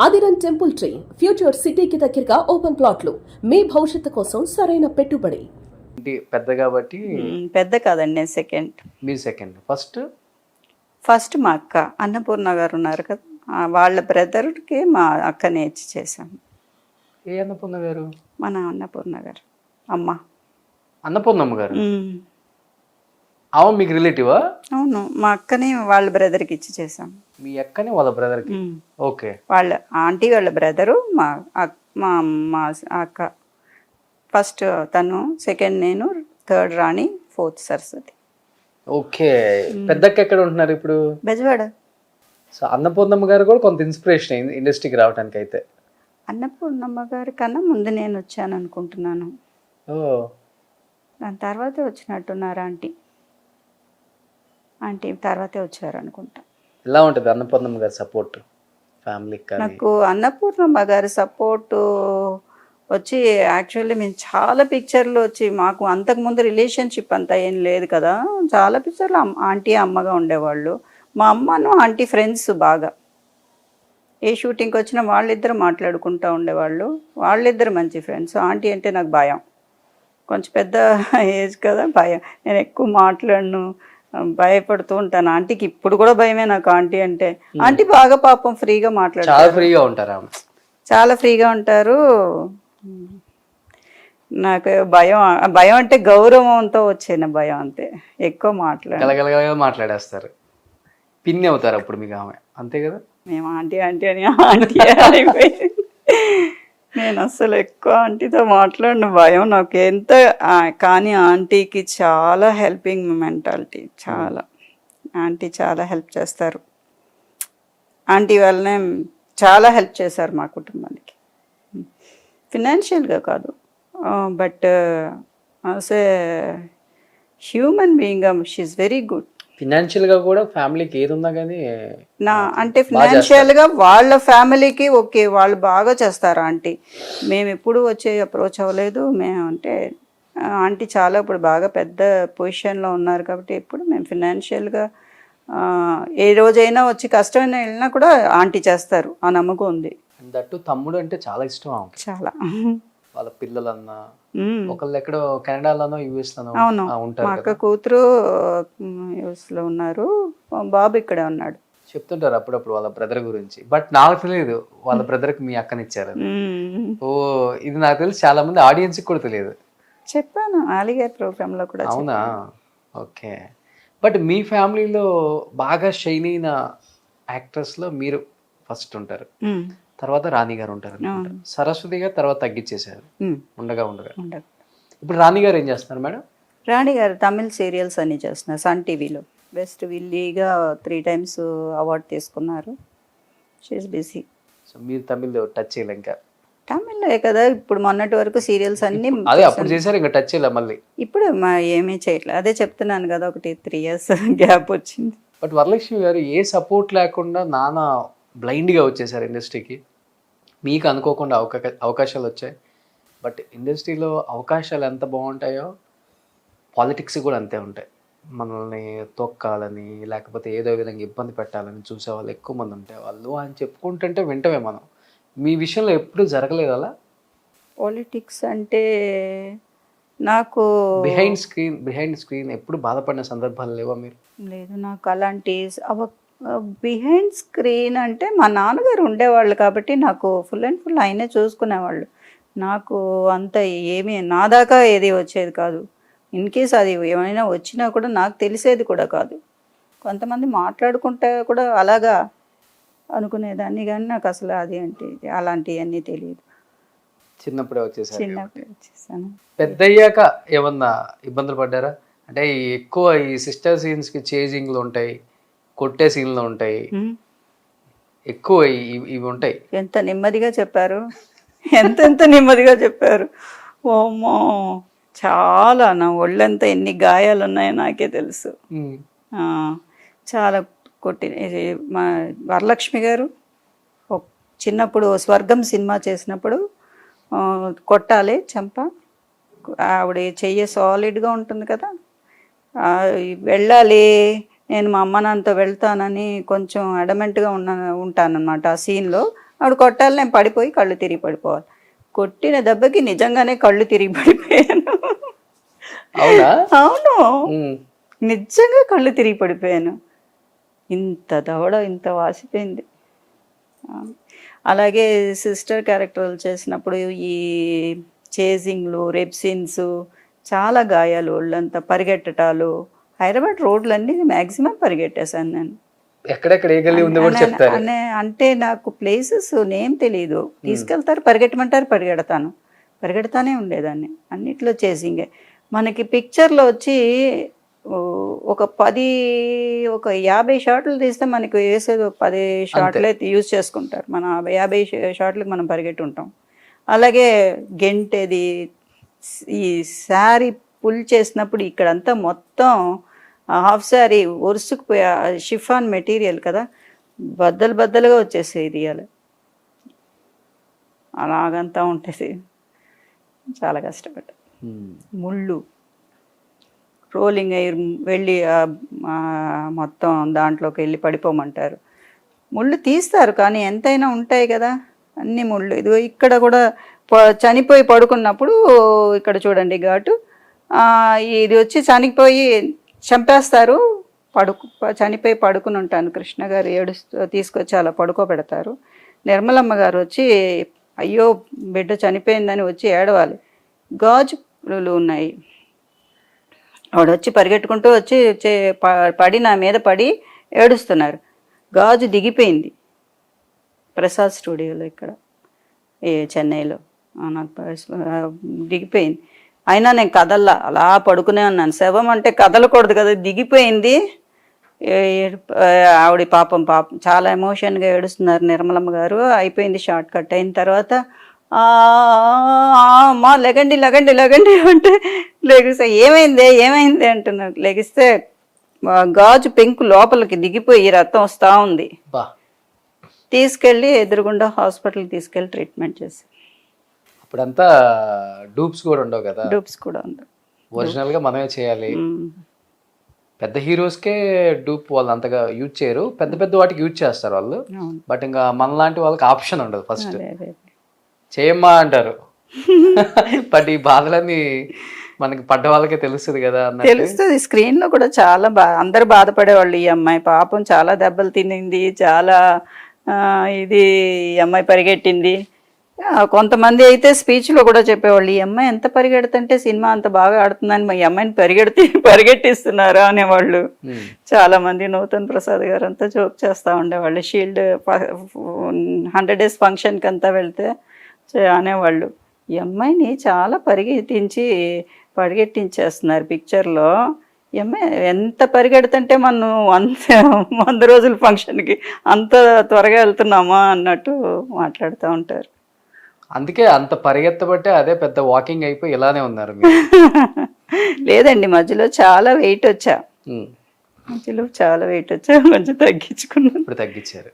ఆదిరన్ temple tree future సిటీకి దగ్గరగా open ప్లాట్లు మీ భవిష్యత్తు కోసం సరైన పెట్టుబడి. ఇంటి పెద్ద కాబట్టి పెద్ద కాదండి, నేను సెకండ్. మీరు సెకండ్. ఫస్ట్ మా అక్క అన్నపూర్ణ గారు ఉన్నారు కదా, వాళ్ళ బ్రదర్కి మా అక్కని ఇచ్చి చేశాము. ఏ అన్నపూర్ణ గారు? మన అన్నపూర్ణ గారు అమ్మ. అన్నపూర్ణమ్మ గారు ఉమ్. ఆమె మీకు రిలేటివా? అవును, మా అక్కని వాళ్ళ బ్రదర్కి ఇచ్చి చేశాము. మీ అక్కని వాళ్ళ బ్రదర్కి? ఓకే. వాళ్ళ ఆంటీ వాళ్ళ బ్రదరు మా మా మా అక్క. ఫస్ట్ తను, సెకండ్ నేను, థర్డ్ రాణి, ఫోర్త్ సరస్వతి. ఓకే. పెద్దక్క ఎక్కడ ఉంటున్నారు ఇప్పుడు? బెజవాడ. సో అన్నపూర్ణమ్మ గారు కూడా కొంత ఇన్స్పిరేషన్ ఇండస్ట్రీకి రావడానికి అయితే. అన్నపూర్ణమ్మ గారి కన్నా ముందు నేను వచ్చాను అనుకుంటున్నాను. ఓ, దాని తర్వాతే వచ్చినట్టున్నారు ఆంటీ తర్వాతే వచ్చారు అనుకుంటా. ఎలా ఉంటుంది అన్నపూర్ణమ్మ గారి సపోర్ట్ ఫ్యామిలీకి కానీ? నాకు అన్నపూర్ణమ్మ గారి సపోర్టు వచ్చి యాక్చువల్లీ మేము చాలా పిక్చర్లు వచ్చి, మాకు అంతకుముందు రిలేషన్షిప్ అంతా ఏం లేదు కదా, చాలా పిక్చర్లు ఆంటీ అమ్మగా ఉండేవాళ్ళు. మా అమ్మను ఆంటీ ఫ్రెండ్స్ బాగా. ఏ షూటింగ్కి వచ్చినా వాళ్ళిద్దరు మాట్లాడుకుంటూ ఉండేవాళ్ళు. వాళ్ళిద్దరు మంచి ఫ్రెండ్స్. ఆంటీ అంటే నాకు భయం, కొంచెం పెద్ద ఏజ్ కదా, భయం. నేను ఎక్కువ మాట్లాడను, భయపడుతూ ఉంటాను. ఆంటీకి ఇప్పుడు కూడా భయమే నాకు ఆంటీ అంటే. ఆంటీ బాగా పాపం ఫ్రీగా మాట్లాడతారు, చాలా ఫ్రీగా ఉంటారు ఆమె, చాలా ఫ్రీగా ఉంటారు. నాకు భయం, భయం అంటే గౌరవంతో వచ్చిన భయం అంతే, ఎక్కువ గలగలగా మాట్లాడేస్తారు. పిన్ని అవుతారు అప్పుడు మీకు ఆమె, అంతే కదా? మేము ఆంటీ ఆంటీ అని ఆంటీ అయిపోయి నేను అసలు ఎక్కువ ఆంటీతో మాట్లాడిన భయం నాకు ఎంత. కానీ ఆంటీకి చాలా హెల్పింగ్ మెంటాలిటీ, చాలా. ఆంటీ చాలా హెల్ప్ చేస్తారు. ఆంటీ వల్లనే చాలా హెల్ప్ చేశారు మా కుటుంబానికి. ఫినాన్షియల్గా కాదు, but as a human being she is very good. ఫినాన్షియల్గా కూడా ఫ్యామిలీకి ఏది ఉన్నా కానీ అంటే ఫినాన్షియల్గా వాళ్ళ ఫ్యామిలీకి ఓకే, వాళ్ళు బాగా చేస్తారు ఆంటీ. మేము ఎప్పుడు వచ్చి అప్రోచ్ అవ్వలేదు. మేము అంటే ఆంటీ చాలా ఇప్పుడు బాగా పెద్ద పొజిషన్లో ఉన్నారు కాబట్టి ఎప్పుడు మేము ఫినాన్షియల్గా ఏ రోజైనా వచ్చి కష్టమైనా వెళ్ళినా కూడా ఆంటీ చేస్తారు, ఆ నమ్మకం ఉంది. దట్టు తమ్ముడు అంటే చాలా ఇష్టం ఆమెకి. చాలా. వాళ్ళ పిల్లలన్నా ఒకళ్ళు ఎక్కడో కెనడాలోనో యుఎస్ లోనో ఉంటారు. మా అక్క కూతురు యుఎస్ లో ఉన్నారు, బాబు ఇక్కడే ఉన్నాడు. చెప్తుంటారు అప్పుడప్పుడు వాళ్ళ బ్రదర్ గురించి, బట్ నాకు తెలియదు వాళ్ళ బ్రదర్ కి మీ అక్కనిచ్చారు. ఓ, ఇది నాకు తెలిసి చాలా మంది ఆడియన్స్ కూడా తెలియదు. చెప్పాను ఆలిగారి ప్రోగ్రామ్ లో కూడా. అవునా? ఓకే. బట్ మీ ఫ్యామిలీలో బాగా షైన్ అయిన యాక్టర్స్ లో మీరు ఫస్ట్ ఉంటారు, తర్వాత రాణి గారు ఉంటారు, సరస్వతి గారు తర్వాత తగ్గించేశారు ఉండగా. ఇప్పుడు రాణి గారు ఏం చేస్తున్నారు మేడం? రాణి గారు తమిళ్ సీరియల్స్ అన్ని చేస్తున్నారు. సన్ టీవీలో బెస్ట్ విల్లీగా 3 times అవార్డు తీసుకున్నారు. She is busy. సో మీరు తమిళ్ టచ్ చేయలే ఇంకా? తమిళ్లో కదా ఇప్పుడు మొన్నటి వరకు సీరియల్స్ అన్ని అదే అప్పుడు చేశారు, ఇంకా టచ్ చేయలే మళ్ళీ? ఇప్పుడు ఏమీ చేయట్లేదు, అదే చెప్తున్నాను కదా, ఒకటి 3 years గ్యాప్ వచ్చింది. బట్ వరలక్ష్మి గారు ఏ సపోర్ట్ లేకుండా నాన్న బ్లైండ్గా వచ్చేసారు ఇండస్ట్రీకి. మీకు అనుకోకుండా అవకాశాలు వచ్చాయి, బట్ ఇండస్ట్రీలో అవకాశాలు ఎంత బాగుంటాయో పాలిటిక్స్ కూడా అంతే ఉంటాయి. మనల్ని తొక్కాలని లేకపోతే ఏదో విధంగా ఇబ్బంది పెట్టాలని చూసే వాళ్ళు ఎక్కువ మంది ఉంటాయి. వాళ్ళు అని చెప్పుకుంటుంటే వింటమే మనం. మీ విషయంలో ఎప్పుడు జరగలేదు అలా? పాలిటిక్స్ అంటే నాకు బిహైండ్ స్క్రీన్ ఎప్పుడు బాధపడిన సందర్భాలు లేవా మీరు? లేదు, నాకు అలాంటి బిహైండ్ స్క్రీన్ అంటే మా నాన్నగారు ఉండేవాళ్ళు కాబట్టి నాకు ఫుల్ అండ్ ఫుల్ ఆయనే చూసుకునేవాళ్ళు. నాకు అంత ఏమీ నా దాకా ఏది వచ్చేది కాదు. ఇన్ కేస్ అది ఏమైనా వచ్చినా కూడా నాకు తెలిసేది కూడా కాదు. కొంతమంది మాట్లాడుకుంటే కూడా అలాగా అనుకునేదాన్ని, కానీ నాకు అసలు అది అంటే అలాంటివన్నీ తెలియదు. చిన్నప్పుడే వచ్చేసాను. పెద్ద అయ్యాక ఏమన్నా ఇబ్బందులు పడ్డారా? అంటే ఎక్కువ ఈ సిస్టర్ సీన్స్కి చేజింగ్లు ఉంటాయి, కొట్టే సీన్లు ఉంటాయి, ఎక్కువ ఇవి ఉంటాయి. ఎంత నెమ్మదిగా చెప్పారు, ఎంత నెమ్మదిగా చెప్పారు. ఓమో, చాలా. నా ఒళ్ళంతా ఎన్ని గాయాలు ఉన్నాయో నాకే తెలుసు. చాలా కొట్టి మా వరలక్ష్మి గారు చిన్నప్పుడు స్వర్గం సినిమా చేసినప్పుడు కొట్టాలి చెంప, ఆవిడ చెయ్యి సాలిడ్గా ఉంటుంది కదా, వెళ్ళాలి, నేను మా అమ్మ నాన్నతో వెళ్తానని కొంచెం అడమెంట్గా ఉంటానన్నమాట ఆ సీన్లో. ఆవిడ కొట్టాలి, నేను పడిపోయి కళ్ళు తిరిగి పడిపోవాలి. కొట్టిన దెబ్బకి నిజంగానే కళ్ళు తిరిగి పడిపోయాను. అవునా? అవును, ఉమ్. నిజంగా కళ్ళు తిరిగి పడిపోయాను. ఇంత దవడ ఇంత వాసిపోయింది. అలాగే సిస్టర్ క్యారెక్టర్ చేసినప్పుడు ఈ చేజింగ్లు, రేప్ సీన్స్, చాలా గాయాలు, ఒళ్ళంతా పరిగెట్టటాలు. హైదరాబాద్ రోడ్లన్నీ మ్యాక్సిమం పరిగెట్టేశాను నేను. ఎక్కడెక్కడ ఏ గల్లీ ఉంది కూడా చెప్తారు. అంటే నాకు ప్లేసెస్ నేమ్ తెలియదు, తీసుకెళ్తారు, పరిగెట్టమంటారు, పరిగెడతానే ఉండేదాన్ని. అన్నిట్లో చేసింగే. మనకి పిక్చర్లో వచ్చి ఒక 50 షాట్లు తీస్తే మనకి వేసేది 10 షాట్లే యూజ్ చేసుకుంటారు. మన 50 షాట్లకు మనం పరిగెట్టి ఉంటాం. అలాగే గెంటేది, ఈ శారీ పుల్ చేసినప్పుడు ఇక్కడంతా మొత్తం హాఫ్ శారీ ఒరుసుకుపోయి, షిఫాన్ మెటీరియల్ కదా, బద్దలుగా వచ్చేసేది. ఇవాళ అలాగంతా ఉంటుంది. చాలా కష్టపడ్డా. ముళ్ళు రోలింగ్ అయ్యి వెళ్ళి మొత్తం దాంట్లోకి వెళ్ళి పడిపోమంటారు. ముళ్ళు తీస్తారు కానీ ఎంతైనా ఉంటాయి కదా అన్ని ముళ్ళు. ఇదిగో ఇక్కడ కూడా చనిపోయి పడుకున్నప్పుడు ఇక్కడ చూడండి ఘాటు, ఇది వచ్చి చనిపోయి చంపేస్తారు, చనిపోయి పడుకుని ఉంటాను. కృష్ణ గారు తీసుకొచ్చి అలా పడుకోబెడతారు. నిర్మలమ్మ గారు వచ్చి అయ్యో బిడ్డ చనిపోయిందని వచ్చి ఏడవాలి. గాజులు ఉన్నాయి. ఆవిడ వచ్చి పరిగెట్టుకుంటూ వచ్చి పడి నా మీద పడి ఏడుస్తున్నారు. గాజు దిగిపోయింది ప్రసాద్ స్టూడియోలో ఇక్కడ చెన్నైలో, నాకు దిగిపోయింది. అయినా నేను కదల్లా, అలా పడుకునే ఉన్నాను. శవం అంటే కదలకూడదు కదా, దిగిపోయింది. ఆవిడ పాపం చాలా ఎమోషన్గా ఏడుస్తున్నారు నిర్మలమ్మ గారు. అయిపోయింది, షార్ట్ కట్ అయిన తర్వాత అమ్మా లెగండి అంటే లెగిస్తే ఏమైంది అంటున్నారు. లెగిస్తే గాజు పెంకు లోపలికి దిగిపోయి రక్తం వస్తూ ఉంది. తీసుకెళ్ళి ఎదురుగుండా హాస్పిటల్కి తీసుకెళ్ళి ట్రీట్మెంట్ చేసి. అప్పుడంతా డూప్స్ కూడా ఉండవు కదా? డూప్స్ కూడా ఉండవు, ఒరిజినల్ గా మనమే చేయాలి. పెద్ద హీరోస్కే డూప్ వాళ్ళు అంతగా యూజ్ చేయరు, పెద్ద వాటికి యూజ్ చేస్తారు వాళ్ళు. బట్ ఇంకా మనలాంటి వాళ్ళకి ఆప్షన్ ఉండదు. ఫస్ట్ చేయమ్మా అంటారు. బట్ ఈ బాధలన్నీ మనకి పడ్డ వాళ్ళకే తెలుస్తుంది కదా. తెలుస్తుంది. స్క్రీన్ లో కూడా చాలా అందరు బాధపడేవాళ్ళు. ఈ అమ్మాయి పాపం చాలా దెబ్బలు తినింది, చాలా ఇది అమ్మాయి పరిగెట్టింది. కొంతమంది అయితే స్పీచ్లో కూడా చెప్పేవాళ్ళు, ఈ అమ్మాయి ఎంత పరిగెడుతుంటే సినిమా అంత బాగా ఆడుతుందని మా అమ్మాయిని పరిగెట్టిస్తున్నారా అనేవాళ్ళు. చాలా మంది నూతన్ ప్రసాద్ గారు అంతా జోక్ చేస్తూ ఉండేవాళ్ళు. షీల్డ్ 100 days ఫంక్షన్కి అంతా వెళ్తే అనేవాళ్ళు, ఈ అమ్మాయిని చాలా పరిగెట్టించేస్తున్నారు పిక్చర్లో. ఈ అమ్మాయి ఎంత పరిగెడుతుంటే మనం 100 రోజుల ఫంక్షన్కి అంత త్వరగా వెళ్తున్నామా అన్నట్టు మాట్లాడుతూ ఉంటారు. అందుకే అంత పరిగెత్తబట్టే అదే పెద్ద వాకింగ్ అయిపోయి ఇలానే ఉన్నారు. లేదండి, మధ్యలో చాలా వెయిట్ వచ్చా, కొంచెం తగ్గించుకున్నాను. ఇప్పుడు తగ్గించారు.